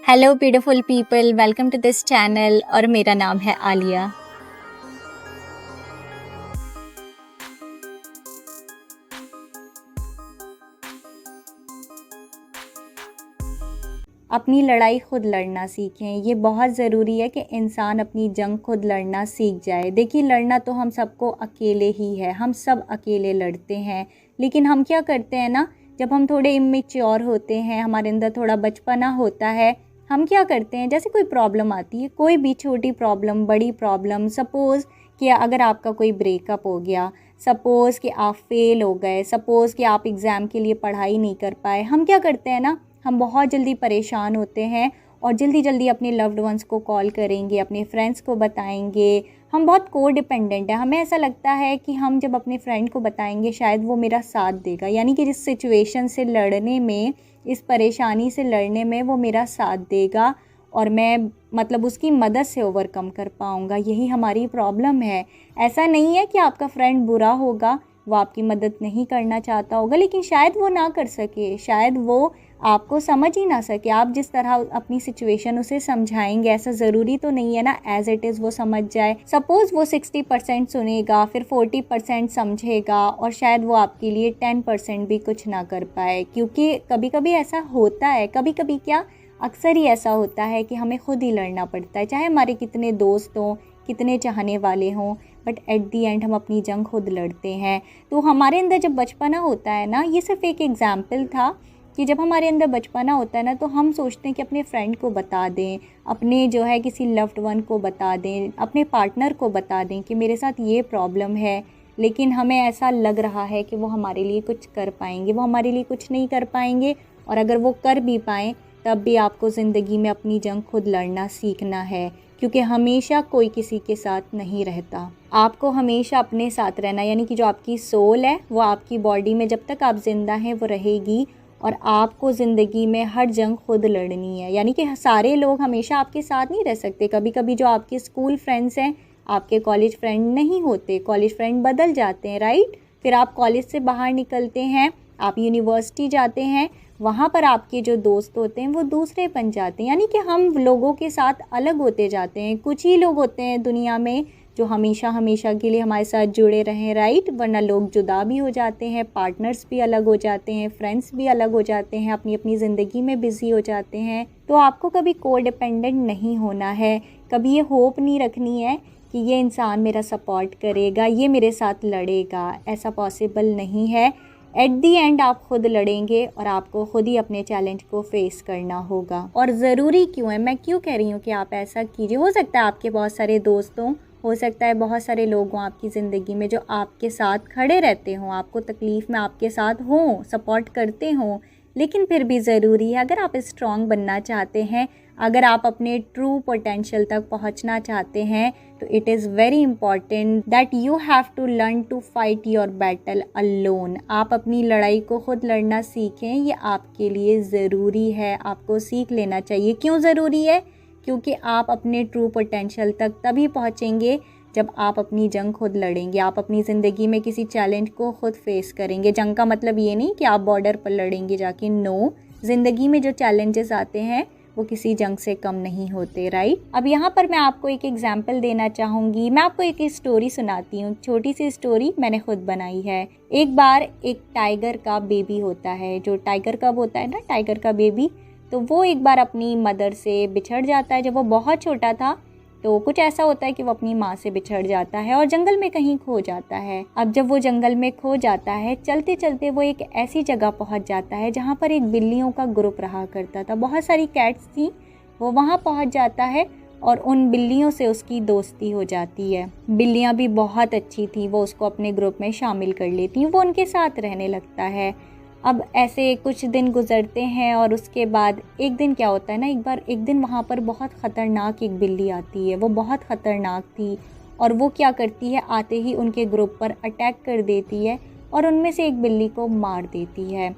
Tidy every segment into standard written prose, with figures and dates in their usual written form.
Hello beautiful people, welcome to this channel और मेरा नाम है आलिया। अपनी लड़ाई खुद लड़ना सीखें। ये बहुत ज़रूरी है कि इंसान अपनी जंग खुद लड़ना सीख जाए। देखिए, लड़ना तो हम सबको अकेले ही है, हम सब अकेले लड़ते हैं। लेकिन हम क्या करते हैं ना, जब हम थोड़े इमेच्योर होते हैं, हमारे अंदर थोड़ा बचपना होता है, हम क्या करते हैं, जैसे कोई प्रॉब्लम आती है, कोई भी छोटी प्रॉब्लम, बड़ी प्रॉब्लम, सपोज़ कि अगर आपका कोई ब्रेकअप हो गया, सपोज़ कि आप फेल हो गए, सपोज़ कि आप एग्ज़ाम के लिए पढ़ाई नहीं कर पाए, हम क्या करते हैं ना, हम बहुत जल्दी परेशान होते हैं और जल्दी जल्दी अपने लव्ड वंस को कॉल करेंगे, अपने फ्रेंड्स को बताएंगे। हम बहुत को डिपेंडेंट है, हमें ऐसा लगता है कि हम जब अपने फ्रेंड को बताएंगे शायद वो मेरा साथ देगा, यानी कि जिस सिचुएशन से लड़ने में, इस परेशानी से लड़ने में वो मेरा साथ देगा और मैं मतलब उसकी मदद से ओवरकम कर पाऊँगा। यही हमारी प्रॉब्लम है। ऐसा नहीं है कि आपका फ्रेंड बुरा होगा, वो आपकी मदद नहीं करना चाहता होगा, लेकिन शायद वो ना कर सके, शायद वो आपको समझ ही ना सके। आप जिस तरह अपनी सिचुएशन उसे समझाएंगे, ऐसा ज़रूरी तो नहीं है ना एज़ इट इज़ वो समझ जाए। सपोज़ वो 60% सुनेगा, फिर 40% समझेगा और शायद वो आपके लिए 10% भी कुछ ना कर पाए, क्योंकि कभी कभी ऐसा होता है। कभी कभी क्या, अक्सर ही ऐसा होता है कि हमें खुद ही लड़ना पड़ता है, चाहे हमारे कितने दोस्त हों, कितने चाहने वाले हों, बट एट दी एंड हम अपनी जंग खुद लड़ते हैं। तो हमारे अंदर जब बचपना होता है ना, ये सिर्फ एक एग्जाम्पल था कि जब हमारे अंदर बचपना होता है ना, तो हम सोचते हैं कि अपने फ्रेंड को बता दें, अपने जो है किसी लव्ड वन को बता दें, अपने पार्टनर को बता दें कि मेरे साथ ये प्रॉब्लम है। लेकिन हमें ऐसा लग रहा है कि वो हमारे लिए कुछ कर पाएंगे, वो हमारे लिए कुछ नहीं कर पाएंगे। और अगर वो कर भी पाएँ, तब भी आपको ज़िंदगी में अपनी जंग खुद लड़ना सीखना है, क्योंकि हमेशा कोई किसी के साथ नहीं रहता। आपको हमेशा अपने साथ रहना, यानी कि जो आपकी सोल है वो आपकी बॉडी में जब तक आप ज़िंदा हैं वो रहेगी। और आपको ज़िंदगी में हर जंग खुद लड़नी है, यानी कि सारे लोग हमेशा आपके साथ नहीं रह सकते। कभी कभी जो आपके स्कूल फ्रेंड्स हैं आपके कॉलेज फ्रेंड नहीं होते, कॉलेज फ्रेंड बदल जाते हैं, राइट। फिर आप कॉलेज से बाहर निकलते हैं, आप यूनिवर्सिटी जाते हैं, वहाँ पर आपके जो दोस्त होते हैं वो दूसरे बन जाते हैं, यानी कि हम लोगों के साथ अलग होते जाते हैं। कुछ ही लोग होते हैं दुनिया में जो हमेशा हमेशा के लिए हमारे साथ जुड़े रहें, राइट, वरना लोग जुदा भी हो जाते हैं, पार्टनर्स भी अलग हो जाते हैं, फ्रेंड्स भी अलग हो जाते हैं, अपनी अपनी ज़िंदगी में बिज़ी हो जाते हैं। तो आपको कभी को डिपेंडेंट नहीं होना है, कभी ये होप नहीं रखनी है कि ये इंसान मेरा सपोर्ट करेगा, ये मेरे साथ लड़ेगा। ऐसा पॉसिबल नहीं है। एट दी एंड आप खुद लड़ेंगे और आपको खुद ही अपने चैलेंज को फेस करना होगा। और ज़रूरी क्यों है, मैं क्यों कह रही हूँ कि आप ऐसा कीजिए। हो सकता है आपके बहुत सारे दोस्त हों, हो सकता है बहुत सारे लोग हों आपकी ज़िंदगी में जो आपके साथ खड़े रहते हों, आपको तकलीफ़ में आपके साथ हों, सपोर्ट करते हों, लेकिन फिर भी ज़रूरी है, अगर आप स्ट्रॉन्ग बनना चाहते हैं, अगर आप अपने ट्रू पोटेंशियल तक पहुंचना चाहते हैं, तो it is very important that you have to learn to fight your battle alone. आप अपनी लड़ाई को खुद लड़ना सीखें, ये आपके लिए ज़रूरी है, आपको सीख लेना चाहिए। क्यों ज़रूरी है? क्योंकि आप अपने ट्रू पोटेंशियल तक तभी पहुंचेंगे जब आप अपनी जंग खुद लड़ेंगे, आप अपनी ज़िंदगी में किसी चैलेंज को खुद फेस करेंगे। जंग का मतलब ये नहीं कि आप बॉर्डर पर लड़ेंगे जाके, नो। ज़िंदगी में जो चैलेंजेस आते हैं वो किसी जंग से कम नहीं होते, राइट। अब यहाँ पर मैं आपको एक एग्जाम्पल देना चाहूँगी। मैं आपको एक स्टोरी सुनाती हूँ, छोटी सी स्टोरी मैंने खुद बनाई है। एक बार एक टाइगर का बेबी होता है, जो टाइगर कब होता है ना, टाइगर का बेबी, तो वो एक बार अपनी मदर से बिछड़ जाता है। जब वो बहुत छोटा था तो कुछ ऐसा होता है कि वो अपनी माँ से बिछड़ जाता है और जंगल में कहीं खो जाता है। अब जब वो जंगल में खो जाता है, चलते चलते वो एक ऐसी जगह पहुँच जाता है जहाँ पर एक बिल्लियों का ग्रुप रहा करता था, बहुत सारी कैट्स थी। वो वहाँ पहुँच जाता है और उन बिल्लियों से उसकी दोस्ती हो जाती है। बिल्लियाँ भी बहुत अच्छी थी, वो उसको अपने ग्रुप में शामिल कर लेती, वो उनके साथ रहने लगता है। अब ऐसे कुछ दिन गुजरते हैं और उसके बाद एक दिन क्या होता है ना, एक दिन वहाँ पर बहुत ख़तरनाक एक बिल्ली आती है। वो बहुत ख़तरनाक थी और वो क्या करती है, आते ही उनके ग्रुप पर अटैक कर देती है और उनमें से एक बिल्ली को मार देती है।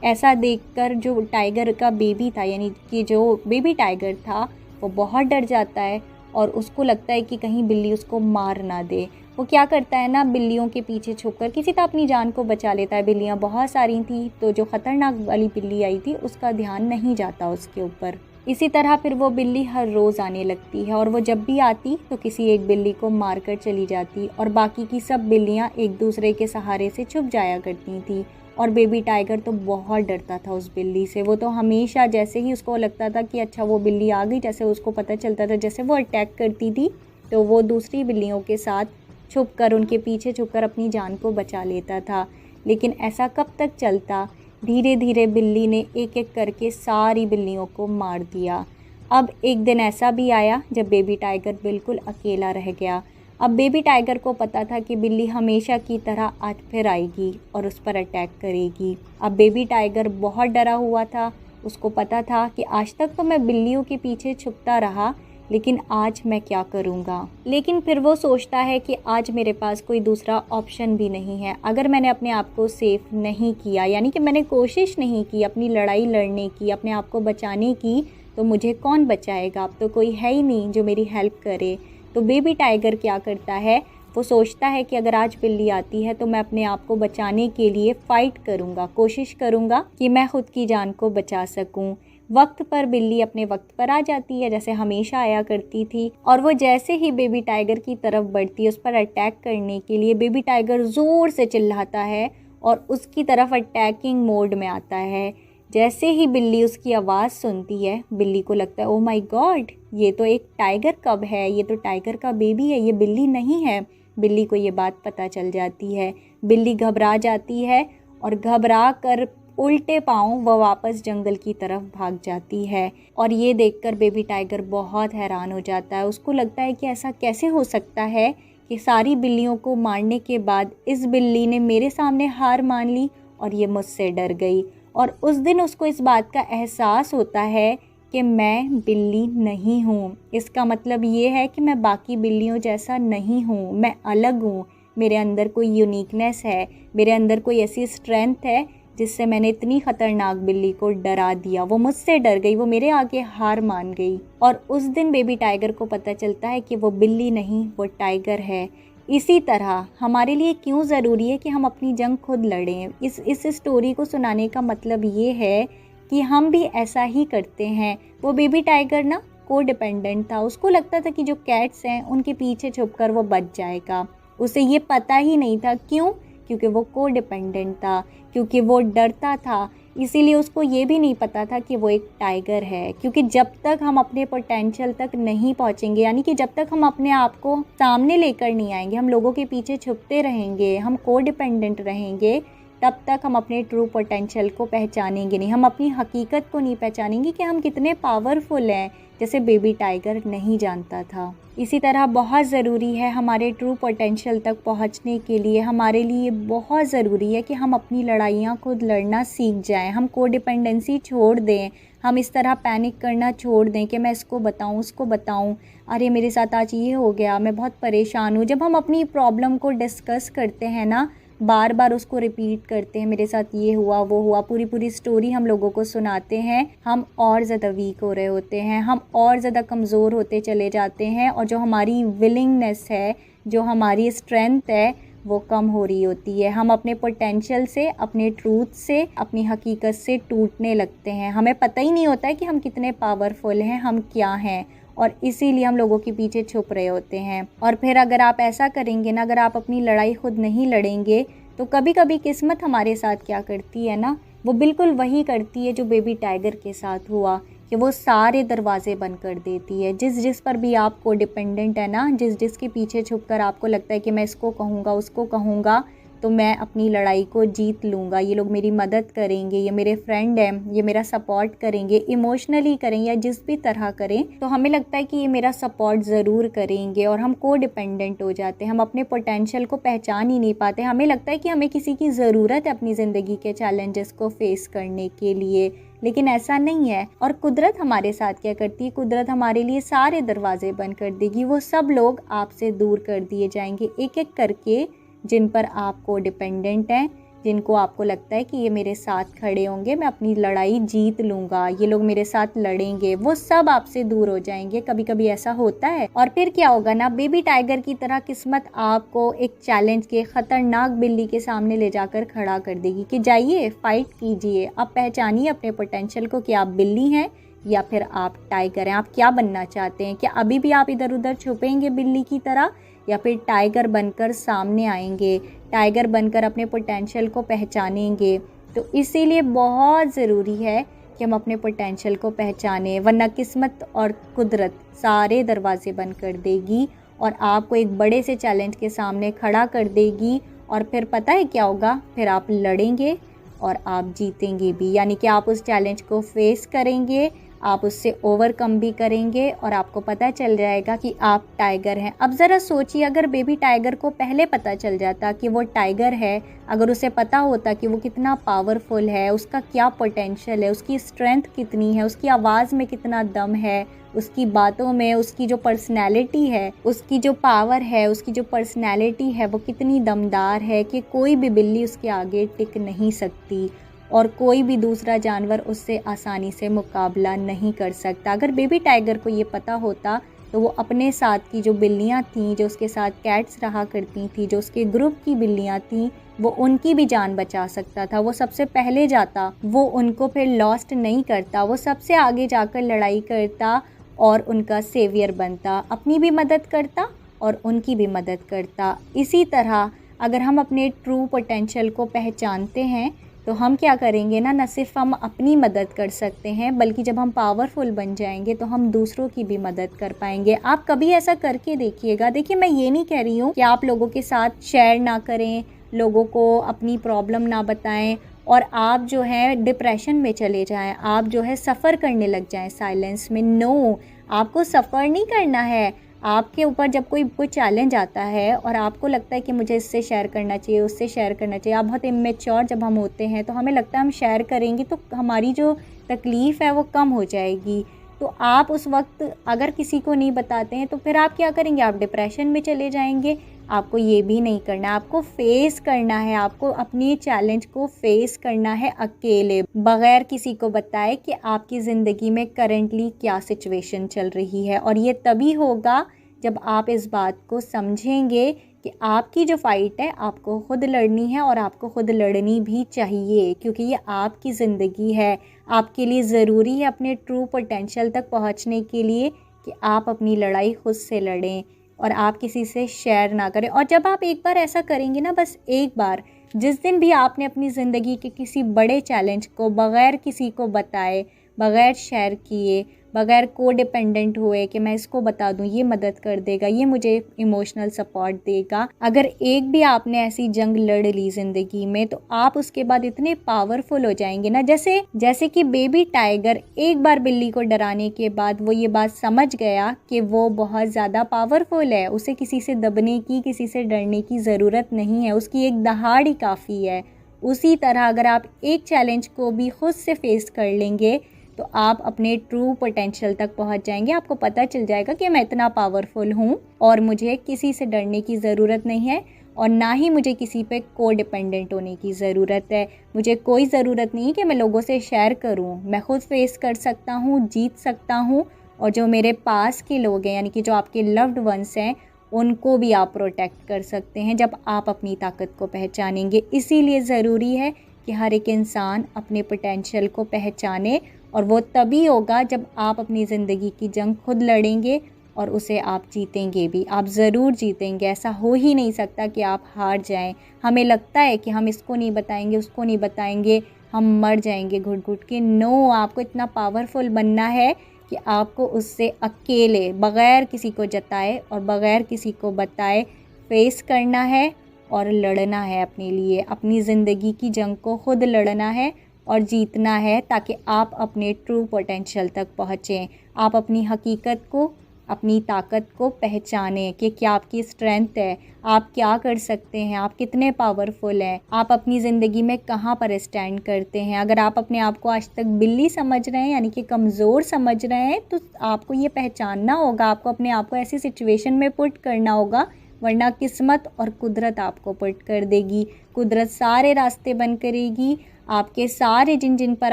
ऐसा देखकर जो टाइगर का बेबी था, यानी कि जो बेबी टाइगर था, वो बहुत डर जाता है और उसको लगता है कि कहीं बिल्ली उसको मार ना दे। वो क्या करता है ना, बिल्लियों के पीछे छुपकर किसी तरह अपनी जान को बचा लेता है। बिल्लियाँ बहुत सारी थी, तो जो ख़तरनाक वाली बिल्ली आई थी उसका ध्यान नहीं जाता उसके ऊपर। इसी तरह फिर वो बिल्ली हर रोज़ आने लगती है और वो जब भी आती तो किसी एक बिल्ली को मारकर चली जाती और बाकी की सब बिल्लियाँ एक दूसरे के सहारे से छुप जाया करती थी। और बेबी टाइगर तो बहुत डरता था उस बिल्ली से। वो तो हमेशा जैसे ही उसको लगता था कि अच्छा वो बिल्ली आ गई, जैसे उसको पता चलता था जैसे वो अटैक करती थी, तो वो दूसरी बिल्लियों के साथ छुप कर उनके पीछे छुपकर अपनी जान को बचा लेता था। लेकिन ऐसा कब तक चलता? धीरे धीरे बिल्ली ने एक एक करके सारी बिल्लियों को मार दिया। अब एक दिन ऐसा भी आया जब बेबी टाइगर बिल्कुल अकेला रह गया। अब बेबी टाइगर को पता था कि बिल्ली हमेशा की तरह आज फिर आएगी और उस पर अटैक करेगी। अब बेबी टाइगर बहुत डरा हुआ था। उसको पता था कि आज तक तो मैं बिल्लियों के पीछे छुपता रहा, लेकिन आज मैं क्या करूँगा। लेकिन फिर वो सोचता है कि आज मेरे पास कोई दूसरा ऑप्शन भी नहीं है। अगर मैंने अपने आप को सेफ नहीं किया, यानी कि मैंने कोशिश नहीं की अपनी लड़ाई लड़ने की, अपने आप को बचाने की, तो मुझे कौन बचाएगा? अब तो कोई है ही नहीं जो मेरी हेल्प करे। तो बेबी टाइगर क्या करता है, वो सोचता है कि अगर आज बिल्ली आती है तो मैं अपने आप को बचाने के लिए फ़ाइट करूँगा, कोशिश करूँगा कि मैं खुद की जान को बचा सकूँ। वक्त पर बिल्ली अपने वक्त पर आ जाती है, जैसे हमेशा आया करती थी। और वो जैसे ही बेबी टाइगर की तरफ बढ़ती है उस पर अटैक करने के लिए, बेबी टाइगर ज़ोर से चिल्लाता है और उसकी तरफ अटैकिंग मोड में आता है। जैसे ही बिल्ली उसकी आवाज़ सुनती है, बिल्ली को लगता है ओ माय गॉड, ये तो एक टाइगर कब है, ये तो टाइगर का बेबी है, ये बिल्ली नहीं है। बिल्ली को ये बात पता चल जाती है। बिल्ली घबरा जाती है और घबरा कर उल्टे पाँव वो वापस जंगल की तरफ भाग जाती है। और ये देखकर बेबी टाइगर बहुत हैरान हो जाता है। उसको लगता है कि ऐसा कैसे हो सकता है कि सारी बिल्लियों को मारने के बाद इस बिल्ली ने मेरे सामने हार मान ली और ये मुझसे डर गई। और उस दिन उसको इस बात का एहसास होता है कि मैं बिल्ली नहीं हूँ। इसका मतलब ये है कि मैं बाकी बिल्लियों जैसा नहीं हूँ, मैं अलग हूँ। मेरे अंदर कोई यूनिकनेस है, मेरे अंदर कोई ऐसी स्ट्रेंथ है जिससे मैंने इतनी ख़तरनाक बिल्ली को डरा दिया। वो मुझसे डर गई, वो मेरे आगे हार मान गई। और उस दिन बेबी टाइगर को पता चलता है कि वो बिल्ली नहीं, वो टाइगर है। इसी तरह हमारे लिए क्यों ज़रूरी है कि हम अपनी जंग खुद लड़ें। इस स्टोरी को सुनाने का मतलब ये है कि हम भी ऐसा ही करते हैं। वो बेबी टाइगर ना को डिपेंडेंट था। उसको लगता था कि जो कैट्स हैं उनके पीछे छुपकर वो बच जाएगा। उसे ये पता ही नहीं था। क्यों? क्योंकि वो को डिपेंडेंट था, क्योंकि वो डरता था। इसीलिए उसको ये भी नहीं पता था कि वो एक टाइगर है। क्योंकि जब तक हम अपने पोटेंशियल तक नहीं पहुंचेंगे, यानी कि जब तक हम अपने आप को सामने लेकर नहीं आएंगे, हम लोगों के पीछे छुपते रहेंगे, हम को डिपेंडेंट रहेंगे, तब तक हम अपने ट्रू पोटेंशियल को पहचानेंगे नहीं। हम अपनी हकीकत को नहीं पहचानेंगे कि हम कितने पावरफुल हैं, जैसे बेबी टाइगर नहीं जानता था। इसी तरह बहुत ज़रूरी है हमारे ट्रू पोटेंशियल तक पहुंचने के लिए, हमारे लिए बहुत ज़रूरी है कि हम अपनी लड़ाइयाँ खुद लड़ना सीख जाएं। हम को डिपेंडेंसी छोड़ दें। हम इस तरह पैनिक करना छोड़ दें कि मैं इसको बताऊं, उसको बताऊं, अरे मेरे साथ आज ये हो गया, मैं बहुत परेशान हूँ। जब हम अपनी प्रॉब्लम को डिस्कस करते हैं ना, बार बार उसको रिपीट करते हैं, मेरे साथ ये हुआ वो हुआ, पूरी पूरी स्टोरी हम लोगों को सुनाते हैं, हम और ज़्यादा वीक हो रहे होते हैं, हम और ज़्यादा कमज़ोर होते चले जाते हैं। और जो हमारी विलिंगनेस है, जो हमारी स्ट्रेंथ है, वो कम हो रही होती है। हम अपने पोटेंशियल से, अपने ट्रूथ से, अपनी हकीकत से टूटने लगते हैं। हमें पता ही नहीं होता है कि हम कितने पावरफुल हैं, हम क्या हैं। और इसीलिए हम लोगों के पीछे छुप रहे होते हैं। और फिर अगर आप ऐसा करेंगे ना, अगर आप अपनी लड़ाई खुद नहीं लड़ेंगे, तो कभी कभी किस्मत हमारे साथ क्या करती है ना, वो बिल्कुल वही करती है जो बेबी टाइगर के साथ हुआ, कि वो सारे दरवाजे बंद कर देती है। जिस पर भी आपको डिपेंडेंट है ना, जिसके पीछे छुपकर आपको लगता है कि मैं इसको कहूँगा, उसको कहूँगा तो मैं अपनी लड़ाई को जीत लूँगा, ये लोग मेरी मदद करेंगे, ये मेरे फ्रेंड हैं, ये मेरा सपोर्ट करेंगे, इमोशनली करें या जिस भी तरह करें, तो हमें लगता है कि ये मेरा सपोर्ट ज़रूर करेंगे। और हम को डिपेंडेंट हो जाते हैं। हम अपने पोटेंशियल को पहचान ही नहीं पाते। हमें लगता है कि हमें किसी की ज़रूरत है अपनी ज़िंदगी के चैलेंजेस को फेस करने के लिए, लेकिन ऐसा नहीं है। और कुदरत हमारे साथ क्या करती है, कुदरत हमारे लिए सारे दरवाजे बंद कर देगी। वो सब लोग आपसे दूर कर दिए जाएंगे एक एक करके, जिन पर आपको डिपेंडेंट हैं, जिनको आपको लगता है कि ये मेरे साथ खड़े होंगे, मैं अपनी लड़ाई जीत लूँगा, ये लोग मेरे साथ लड़ेंगे, वो सब आपसे दूर हो जाएंगे। कभी कभी ऐसा होता है। और फिर क्या होगा ना, बेबी टाइगर की तरह किस्मत आपको एक चैलेंज के, खतरनाक बिल्ली के सामने ले जाकर खड़ा कर देगी कि जाइए फाइट कीजिए, आप पहचानिए अपने पोटेंशियल को कि आप बिल्ली हैं या फिर आप टाइगर हैं? आप क्या बनना चाहते हैं? क्या अभी भी आप इधर उधर छुपेंगे बिल्ली की तरह, या फिर टाइगर बनकर सामने आएंगे, टाइगर बनकर अपने पोटेंशियल को पहचानेंगे? तो इसीलिए बहुत ज़रूरी है कि हम अपने पोटेंशियल को पहचानें, वरना किस्मत और कुदरत सारे दरवाजे बंद कर देगी और आपको एक बड़े से चैलेंज के सामने खड़ा कर देगी। और फिर पता है क्या होगा? फिर आप लड़ेंगे और आप जीतेंगे भी, यानी कि आप उस चैलेंज को फेस करेंगे, आप उससे ओवरकम भी करेंगे और आपको पता चल जाएगा कि आप टाइगर हैं। अब ज़रा सोचिए, अगर बेबी टाइगर को पहले पता चल जाता कि वो टाइगर है, अगर उसे पता होता कि वो कितना पावरफुल है, उसका क्या पोटेंशियल है, उसकी स्ट्रेंथ कितनी है, उसकी आवाज़ में कितना दम है, उसकी बातों में उसकी जो पर्सनैलिटी है, उसकी जो पावर है, उसकी जो पर्सनैलिटी है वो कितनी दमदार है कि कोई भी बिल्ली उसके आगे टिक नहीं सकती और कोई भी दूसरा जानवर उससे आसानी से मुकाबला नहीं कर सकता। अगर बेबी टाइगर को ये पता होता तो वो अपने साथ की जो बिल्लियाँ थीं, जो उसके साथ कैट्स रहा करती थी, जो उसके ग्रुप की बिल्लियाँ थीं, वो उनकी भी जान बचा सकता था। वो सबसे पहले जाता, वो उनको फिर लॉस्ट नहीं करता, वो सबसे आगे जाकर लड़ाई करता और उनका सेवियर बनता, अपनी भी मदद करता और उनकी भी मदद करता। इसी तरह अगर हम अपने ट्रू पोटेंशियल को पहचानते हैं तो हम क्या करेंगे ना, न सिर्फ हम अपनी मदद कर सकते हैं, बल्कि जब हम पावरफुल बन जाएंगे तो हम दूसरों की भी मदद कर पाएंगे। आप कभी ऐसा करके देखिएगा। देखिए, मैं ये नहीं कह रही हूँ कि आप लोगों के साथ शेयर ना करें, लोगों को अपनी प्रॉब्लम ना बताएं और आप जो है डिप्रेशन में चले जाएं, आप जो है सफ़र करने लग जाएं साइलेंस में। नो, आपको सफ़र नहीं करना है। आपके ऊपर जब कोई चैलेंज आता है और आपको लगता है कि मुझे इससे शेयर करना चाहिए, उससे शेयर करना चाहिए, आप बहुत इमेच्योर जब हम होते हैं तो हमें लगता है हम शेयर करेंगे तो हमारी जो तकलीफ़ है वो कम हो जाएगी। तो आप उस वक्त अगर किसी को नहीं बताते हैं तो फिर आप क्या करेंगे? आप डिप्रेशन में चले जाएंगे। आपको ये भी नहीं करना है, आपको फेस करना है, आपको अपनी चैलेंज को फेस करना है अकेले, बगैर किसी को बताए कि आपकी ज़िंदगी में करंटली क्या सिचुएशन चल रही है। और ये तभी होगा जब आप इस बात को समझेंगे कि आपकी जो फ़ाइट है आपको खुद लड़नी है और आपको खुद लड़नी भी चाहिए, क्योंकि ये आपकी ज़िंदगी है। आपके लिए ज़रूरी है अपने ट्रू पोटेंशियल तक पहुंचने के लिए कि आप अपनी लड़ाई खुद से लड़ें और आप किसी से शेयर ना करें। और जब आप एक बार ऐसा करेंगे ना, बस एक बार, जिस दिन भी आपने अपनी ज़िंदगी के किसी बड़े चैलेंज को बग़ैर किसी को बताए, बग़ैर शेयर किए, बग़ैर को डिपेंडेंट हुए कि मैं इसको बता दूं, ये मदद कर देगा, ये मुझे इमोशनल सपोर्ट देगा, अगर एक भी आपने ऐसी जंग लड़ ली ज़िंदगी में तो आप उसके बाद इतने पावरफुल हो जाएंगे ना, जैसे कि बेबी टाइगर एक बार बिल्ली को डराने के बाद वो ये बात समझ गया कि वो बहुत ज़्यादा पावरफुल है, उसे किसी से दबने की, किसी से डरने की ज़रूरत नहीं है, उसकी एक दहाड़ ही काफ़ी है। उसी तरह अगर आप एक चैलेंज को भी खुद से फेस कर लेंगे तो आप अपने ट्रू पोटेंशियल तक पहुंच जाएंगे। आपको पता चल जाएगा कि मैं इतना पावरफुल हूं और मुझे किसी से डरने की ज़रूरत नहीं है और ना ही मुझे किसी पे को डिपेंडेंट होने की ज़रूरत है। मुझे कोई ज़रूरत नहीं है कि मैं लोगों से शेयर करूं, मैं खुद फेस कर सकता हूं, जीत सकता हूं और जो मेरे पास के लोग हैं, यानी कि जो आपके लव्ड वंस हैं, उनको भी आप प्रोटेक्ट कर सकते हैं जब आप अपनी ताकत को पहचानेंगे। इसीलिए ज़रूरी है कि हर एक इंसान अपने पोटेंशियल को पहचाने और वो तभी होगा जब आप अपनी ज़िंदगी की जंग खुद लड़ेंगे और उसे आप जीतेंगे भी। आप ज़रूर जीतेंगे, ऐसा हो ही नहीं सकता कि आप हार जाएं। हमें लगता है कि हम इसको नहीं बताएंगे, उसको नहीं बताएंगे, हम मर जाएंगे घुट घुट के। नो, आपको इतना पावरफुल बनना है कि आपको उससे अकेले, बग़ैर किसी को जताए और बग़ैर किसी को बताए फेस करना है और लड़ना है अपने लिए। अपनी ज़िंदगी की जंग को खुद लड़ना है और जीतना है ताकि आप अपने ट्रू पोटेंशियल तक पहुँचें। आप अपनी हकीकत को, अपनी ताकत को पहचानें कि क्या आपकी स्ट्रेंथ है, आप क्या कर सकते हैं, आप कितने पावरफुल हैं, आप अपनी ज़िंदगी में कहाँ पर स्टैंड करते हैं। अगर आप अपने आप को आज तक बिल्ली समझ रहे हैं, यानी कि कमज़ोर समझ रहे हैं, तो आपको ये पहचानना होगा, आपको अपने आप को ऐसी सिचुएशन में पुट करना होगा, वरना किस्मत और कुदरत आपको पुट कर देगी। कुदरत सारे रास्ते बंद करेगी। आपके सारे जिन जिन पर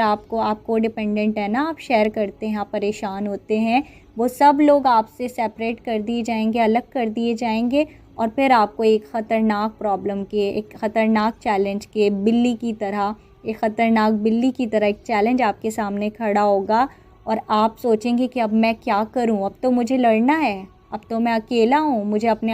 आपको डिपेंडेंट है ना, आप शेयर करते हैं, आप परेशान होते हैं, वो सब लोग आपसे सेपरेट कर दिए जाएंगे, अलग कर दिए जाएंगे और फिर आपको एक ख़तरनाक प्रॉब्लम के, एक ख़तरनाक चैलेंज के, बिल्ली की तरह, एक ख़तरनाक बिल्ली की तरह एक चैलेंज आपके सामने खड़ा होगा और आप सोचेंगे कि अब मैं क्या करूं, अब तो मुझे लड़ना है, अब तो मैं अकेला हूं, मुझे अपने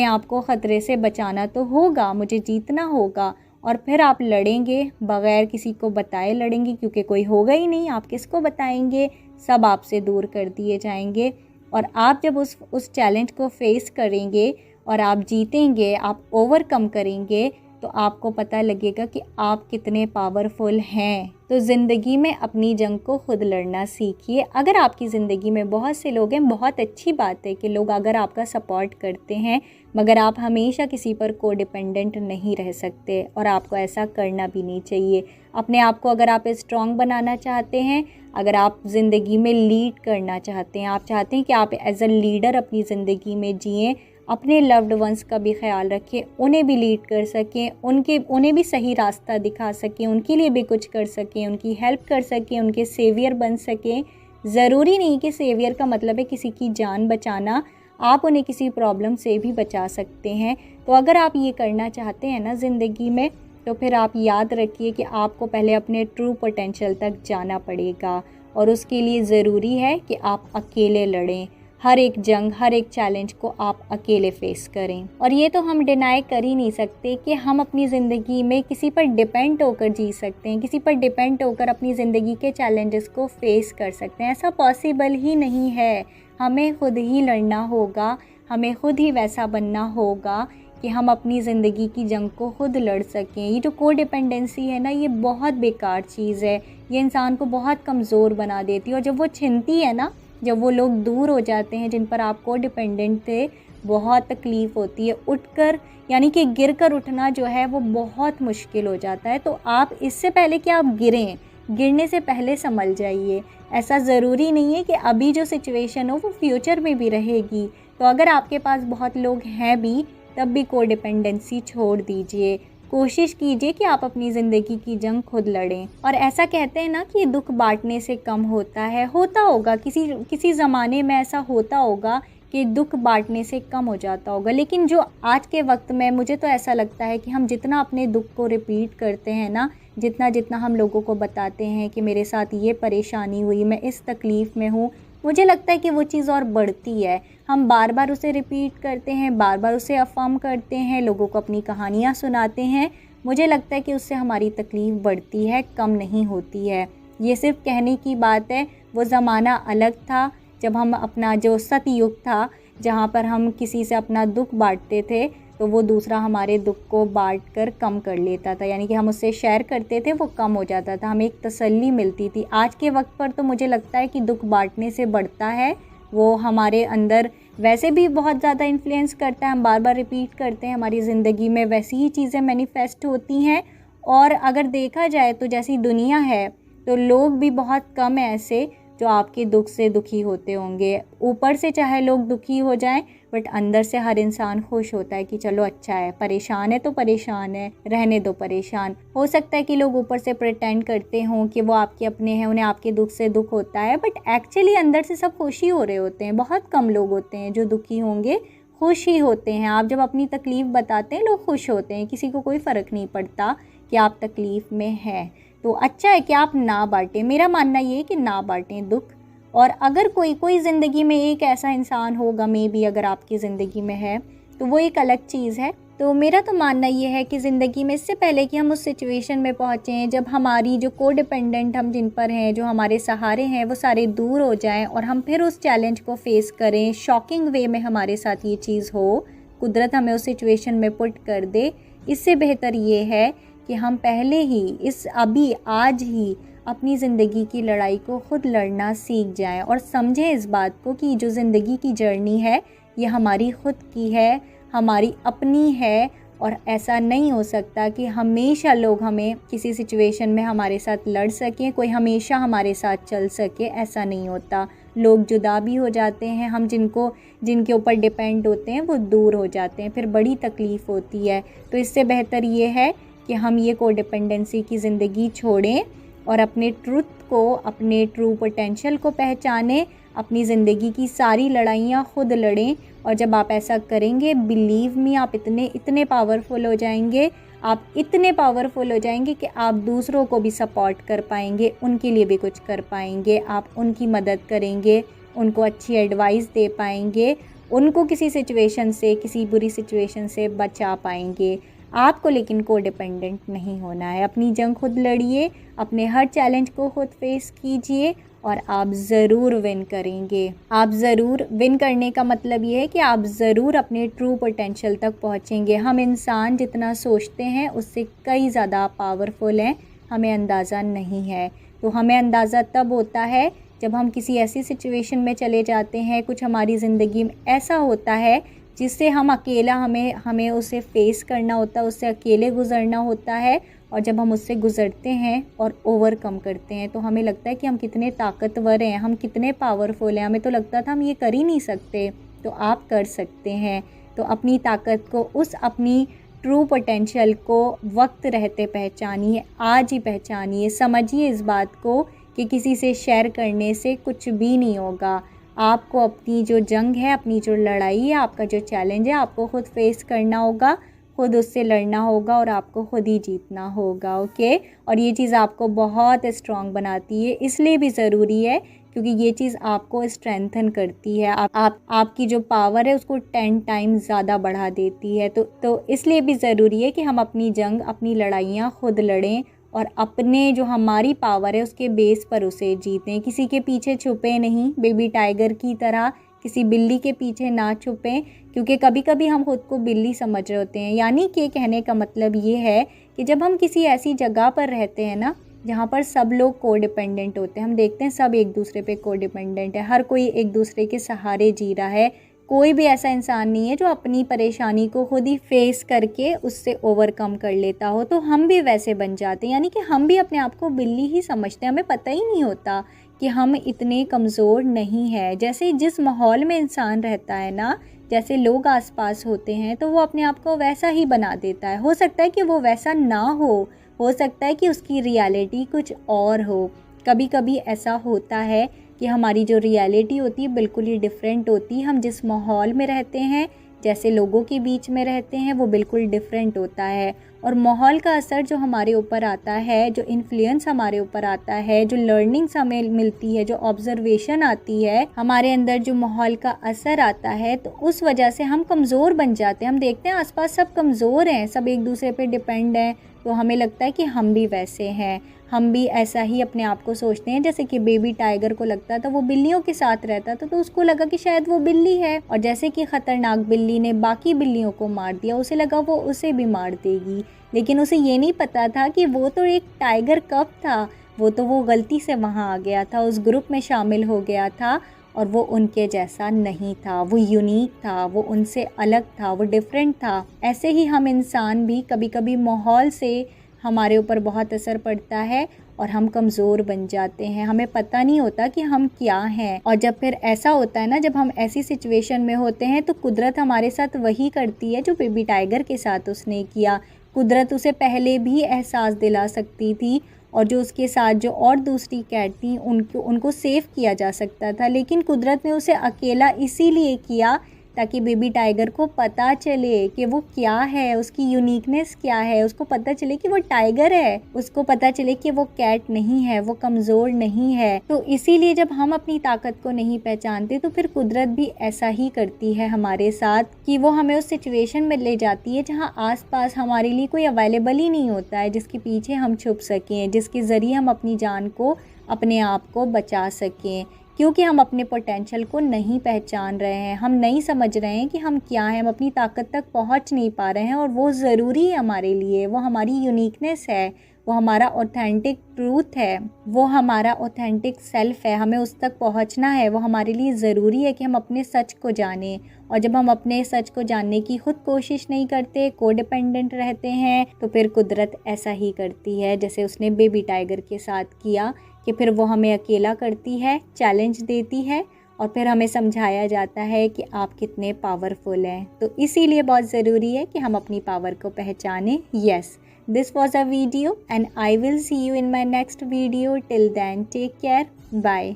आप को ख़तरे से बचाना तो होगा, मुझे जीतना होगा। और फिर आप लड़ेंगे, बग़ैर किसी को बताए लड़ेंगे, क्योंकि कोई होगा ही नहीं, आप किसको बताएंगे, सब आपसे दूर कर दिए जाएंगे। और आप जब उस चैलेंज को फेस करेंगे और आप जीतेंगे, आप ओवरकम करेंगे, तो आपको पता लगेगा कि आप कितने पावरफुल हैं। तो ज़िंदगी में अपनी जंग को खुद लड़ना सीखिए। अगर आपकी ज़िंदगी में बहुत से लोग हैं, बहुत अच्छी बात है कि लोग अगर आपका सपोर्ट करते हैं, मगर आप हमेशा किसी पर को डिपेंडेंट नहीं रह सकते और आपको ऐसा करना भी नहीं चाहिए। अपने आप को अगर आप स्ट्रॉन्ग बनाना चाहते हैं, अगर आप ज़िंदगी में लीड करना चाहते हैं, आप चाहते हैं कि आप एज अ लीडर अपनी ज़िंदगी में जिएं, अपने लव्ड वंस का भी ख्याल रखें, उन्हें भी लीड कर सकें, उन्हें भी सही रास्ता दिखा सकें, उनके लिए भी कुछ कर सकें, उनकी हेल्प कर सकें, उनके सेवियर बन सकें। ज़रूरी नहीं कि सेवियर का मतलब है किसी की जान बचाना, आप उन्हें किसी प्रॉब्लम से भी बचा सकते हैं। तो अगर आप ये करना चाहते हैं ना ज़िंदगी में, तो फिर आप याद रखिए कि आपको पहले अपने ट्रू पोटेंशियल तक जाना पड़ेगा और उसके लिए ज़रूरी है कि आप अकेले लड़ें। हर एक जंग, हर एक चैलेंज को आप अकेले फेस करें। और ये तो हम डिनाई कर ही नहीं सकते कि हम अपनी ज़िंदगी में किसी पर डिपेंड होकर जी सकते हैं, किसी पर डिपेंड होकर अपनी ज़िंदगी के चैलेंजेस को फेस कर सकते हैं। ऐसा पॉसिबल ही नहीं है। हमें खुद ही लड़ना होगा, हमें खुद ही वैसा बनना होगा कि हम अपनी ज़िंदगी की जंग को खुद लड़ सकें। ये जो को डिपेंडेंसी है ना, ये बहुत बेकार चीज़ है, ये इंसान को बहुत कमज़ोर बना देती है। और जब वो छिनती है ना, जब वो लोग दूर हो जाते हैं जिन पर आप को डिपेंडेंट थे, बहुत तकलीफ़ होती है। उठकर यानी कि गिर कर उठना जो है वो बहुत मुश्किल हो जाता है। तो आप इससे पहले कि आप गिरें, गिरने से पहले संभल जाइए। ऐसा ज़रूरी नहीं है कि अभी जो सिचुएशन हो वो फ्यूचर में भी रहेगी। तो अगर आपके पास बहुत लोग हैं भी, तब भी को डिपेंडेंसी छोड़ दीजिए। कोशिश कीजिए कि आप अपनी ज़िंदगी की जंग खुद लड़ें। और ऐसा कहते हैं ना कि दुख बांटने से कम होता है, होता होगा, किसी ज़माने में ऐसा होता होगा कि दुख बांटने से कम हो जाता होगा। लेकिन जो आज के वक्त में, मुझे तो ऐसा लगता है कि हम जितना अपने दुख को रिपीट करते हैं ना, जितना हम लोगों को बताते हैं कि मेरे साथ ये परेशानी हुई, मैं इस तकलीफ़ में हूँ, मुझे लगता है कि वो चीज़ और बढ़ती है। हम बार बार उसे रिपीट करते हैं, बार बार उसे अफ़र्म करते हैं, लोगों को अपनी कहानियाँ सुनाते हैं। मुझे लगता है कि उससे हमारी तकलीफ़ बढ़ती है, कम नहीं होती है। ये सिर्फ कहने की बात है। वो ज़माना अलग था जब हम अपना जो सतयुग था, जहाँ पर हम किसी से अपना दुख बांटते थे तो वो दूसरा हमारे दुख को बांट कर कम कर लेता था, यानी कि हम उससे शेयर करते थे, वो कम हो जाता था, हमें एक तसल्ली मिलती थी। आज के वक्त पर तो मुझे लगता है कि दुख बांटने से बढ़ता है, वो हमारे अंदर वैसे भी बहुत ज़्यादा इन्फ्लुएंस करता है। हम बार बार रिपीट करते हैं, हमारी ज़िंदगी में वैसी ही चीज़ें मैनिफेस्ट होती हैं। और अगर देखा जाए तो जैसी दुनिया है, तो लोग भी बहुत कम हैं ऐसे जो आपके दुख से दुखी होते होंगे। ऊपर से चाहे लोग दुखी हो जाएं, बट अंदर से हर इंसान खुश होता है कि चलो अच्छा है, परेशान है तो परेशान है, रहने दो परेशान। हो सकता है कि लोग ऊपर से प्रिटेंड करते हों कि वो आपके अपने हैं, उन्हें आपके दुख से दुख होता है, बट एक्चुअली अंदर से सब खुश ही हो रहे होते हैं। बहुत कम लोग होते हैं जो दुखी होंगे, खुश ही होते हैं। आप जब अपनी तकलीफ़ बताते हैं, लोग खुश होते हैं, किसी को कोई फ़र्क नहीं पड़ता कि आप तकलीफ़ में हैं। तो अच्छा है कि आप ना बांटें। मेरा मानना ये है कि ना बांटें दुख। और अगर कोई ज़िंदगी में एक ऐसा इंसान होगा, मे बी अगर आपकी ज़िंदगी में है, तो वो एक अलग चीज़ है। तो मेरा तो मानना ये है कि ज़िंदगी में इससे पहले कि हम उस सिचुएशन में पहुँचें जब हमारी जो को डिपेंडेंट हम जिन पर हैं, जो हमारे सहारे हैं, वो सारे दूर हो जाएं और हम फिर उस चैलेंज को फेस करें, शॉकिंग वे में हमारे साथ ये चीज़ हो, कुदरत हमें उस सिचुएशन में पुट कर दे, इससे बेहतर ये है कि हम पहले ही आज ही अपनी ज़िंदगी की लड़ाई को खुद लड़ना सीख जाएं और समझें इस बात को कि जो ज़िंदगी की जर्नी है, ये हमारी खुद की है, हमारी अपनी है। और ऐसा नहीं हो सकता कि हमेशा लोग हमें किसी सिचुएशन में हमारे साथ लड़ सकें, कोई हमेशा हमारे साथ चल सके, ऐसा नहीं होता। लोग जुदा भी हो जाते हैं, हम जिनके ऊपर डिपेंड होते हैं वो दूर हो जाते हैं, फिर बड़ी तकलीफ़ होती है। तो इससे बेहतर ये है कि हम ये को डिपेंडेंसी की ज़िंदगी छोड़ें और अपने ट्रुथ को, अपने ट्रू पोटेंशियल को पहचानें, अपनी ज़िंदगी की सारी लड़ाइयाँ खुद लड़ें। और जब आप ऐसा करेंगे, बिलीव मी, आप इतने पावरफुल हो जाएंगे, आप इतने पावरफुल हो जाएंगे कि आप दूसरों को भी सपोर्ट कर पाएंगे, उनके लिए भी कुछ कर पाएंगे, आप उनकी मदद करेंगे, उनको अच्छी एडवाइस दे पाएंगे, उनको किसी सिचुएशन से, किसी बुरी सिचुएशन से बचा पाएंगे। आपको लेकिन को डिपेंडेंट नहीं होना है। अपनी जंग खुद लड़िए, अपने हर चैलेंज को खुद फेस कीजिए और आप ज़रूर विन करेंगे। आप ज़रूर विन करने का मतलब ये है कि आप ज़रूर अपने ट्रू पोटेंशियल तक पहुँचेंगे। हम इंसान जितना सोचते हैं उससे कई ज़्यादा पावरफुल हैं, हमें अंदाज़ा नहीं है। तो हमें अंदाज़ा तब होता है जब हम किसी ऐसी सिचुएशन में चले जाते हैं, कुछ हमारी ज़िंदगी में ऐसा होता है जिससे हम अकेला हमें उसे फेस करना होता है, उससे अकेले गुज़रना होता है। और जब हम उससे गुज़रते हैं और ओवरकम करते हैं तो हमें लगता है कि हम कितने ताकतवर हैं, हम कितने पावरफुल हैं। हमें तो लगता था हम ये कर ही नहीं सकते, तो आप कर सकते हैं। तो अपनी ताकत को, उस अपनी ट्रू पोटेंशियल को वक्त रहते पहचानिए, आज ही पहचानिए। समझिए इस बात को कि किसी से शेयर करने से कुछ भी नहीं होगा। आपको अपनी जो जंग है, अपनी जो लड़ाई है, आपका जो चैलेंज है, आपको खुद फेस करना होगा, खुद उससे लड़ना होगा और आपको खुद ही जीतना होगा। ओके, और ये चीज़ आपको बहुत स्ट्रॉन्ग बनाती है, इसलिए भी ज़रूरी है क्योंकि ये चीज़ आपको स्ट्रेंथन करती है। आपकी जो पावर है उसको 10 टाइम्स ज़्यादा बढ़ा देती है। तो इसलिए भी ज़रूरी है कि हम अपनी जंग, अपनी लड़ाइयाँ खुद लड़ें और अपने जो हमारी पावर है उसके बेस पर उसे जीतें। किसी के पीछे छुपे नहीं, बेबी टाइगर की तरह किसी बिल्ली के पीछे ना छुपें, क्योंकि कभी कभी हम खुद को बिल्ली समझ रहे होते हैं। यानी कि कहने का मतलब ये है कि जब हम किसी ऐसी जगह पर रहते हैं ना जहाँ पर सब लोग को डिपेंडेंट होते हैं, हम देखते हैं सब एक दूसरे पे को डिपेंडेंट है, हर कोई एक दूसरे के सहारे जी रहा है। कोई भी ऐसा इंसान नहीं है जो अपनी परेशानी को खुद ही फेस करके उससे ओवरकम कर लेता हो। तो हम भी वैसे बन जाते हैं, यानी कि हम भी अपने आप को बिल्ली ही समझते हैं। हमें पता ही नहीं होता कि हम इतने कमज़ोर नहीं हैं। जैसे जिस माहौल में इंसान रहता है ना, जैसे लोग आसपास होते हैं, तो वो अपने आप को वैसा ही बना देता है। हो सकता है कि वो वैसा ना हो सकता है कि उसकी रियलिटी कुछ और हो। कभी कभी ऐसा होता है कि हमारी जो रियलिटी होती है बिल्कुल ही डिफरेंट होती है। हम जिस माहौल में रहते हैं, जैसे लोगों के बीच में रहते हैं, वो बिल्कुल डिफरेंट होता है। और माहौल का असर जो हमारे ऊपर आता है, जो इन्फ्लुएंस हमारे ऊपर आता है, जो लर्निंग्स हमें मिलती है, जो ऑब्जर्वेशन आती है, हमारे अंदर जो माहौल का असर आता है, तो उस वजह से हम कमज़ोर बन जाते हैं। हम देखते हैं आसपास सब कमज़ोर हैं, सब एक दूसरे पे डिपेंड हैं, तो हमें लगता है कि हम भी वैसे हैं, हम भी ऐसा ही अपने आप को सोचते हैं। जैसे कि बेबी टाइगर को लगता था वो बिल्लियों के साथ रहता था, तो उसको लगा कि शायद वो बिल्ली है, और जैसे कि ख़तरनाक बिल्ली ने बाकी बिल्लियों को मार दिया, उसे लगा वो उसे भी मार देगी। लेकिन उसे ये नहीं पता था कि वो तो एक टाइगर कब था, वो गलती से वहाँ आ गया था, उस ग्रुप में शामिल हो गया था, और वो उनके जैसा नहीं था, वो यूनिक था, वो उनसे अलग था, वो डिफरेंट था। ऐसे ही हम इंसान भी कभी कभी माहौल से हमारे ऊपर बहुत असर पड़ता है और हम कमज़ोर बन जाते हैं, हमें पता नहीं होता कि हम क्या हैं। और जब फिर ऐसा होता है ना, जब हम ऐसी सिचुएशन में होते हैं, तो कुदरत हमारे साथ वही करती है जो बेबी टाइगर के साथ उसने किया। कुदरत उसे पहले भी एहसास दिला सकती थी, और जो उसके साथ जो और दूसरी कैट थी उनको सेव किया जा सकता था, लेकिन कुदरत ने उसे अकेला इसीलिए किया ताकि बेबी टाइगर को पता चले कि वो क्या है, उसकी यूनिकनेस क्या है, उसको पता चले कि वो टाइगर है, उसको पता चले कि वो कैट नहीं है, वो कमज़ोर नहीं है। तो इसीलिए जब हम अपनी ताकत को नहीं पहचानते तो फिर कुदरत भी ऐसा ही करती है हमारे साथ, कि वो हमें उस सिचुएशन में ले जाती है जहाँ आसपास हमारे लिए कोई अवेलेबल ही नहीं होता है जिसके पीछे हम छुप सकें, जिसके ज़रिए हम अपनी जान को, अपने आप को बचा सकें। क्योंकि हम अपने पोटेंशियल को नहीं पहचान रहे हैं, हम नहीं समझ रहे हैं कि हम क्या हैं, हम अपनी ताकत तक पहुंच नहीं पा रहे हैं, और वो ज़रूरी है हमारे लिए। वो हमारी यूनिकनेस है, वो हमारा ऑथेंटिक ट्रूथ है, वो हमारा ऑथेंटिक सेल्फ है, हमें उस तक पहुंचना है। वो हमारे लिए ज़रूरी है कि हम अपने सच को जानें, और जब हम अपने सच को जानने की खुद कोशिश नहीं करते, को डिपेंडेंट रहते हैं, तो फिर कुदरत ऐसा ही करती है जैसे उसने बेबी टाइगर के साथ किया, कि फिर वो हमें अकेला करती है, चैलेंज देती है, और फिर हमें समझाया जाता है कि आप कितने पावरफुल हैं। तो इसीलिए बहुत ज़रूरी है कि हम अपनी पावर को पहचानें। Yes, this was a video and I will see you in my next video. Till then take care, bye.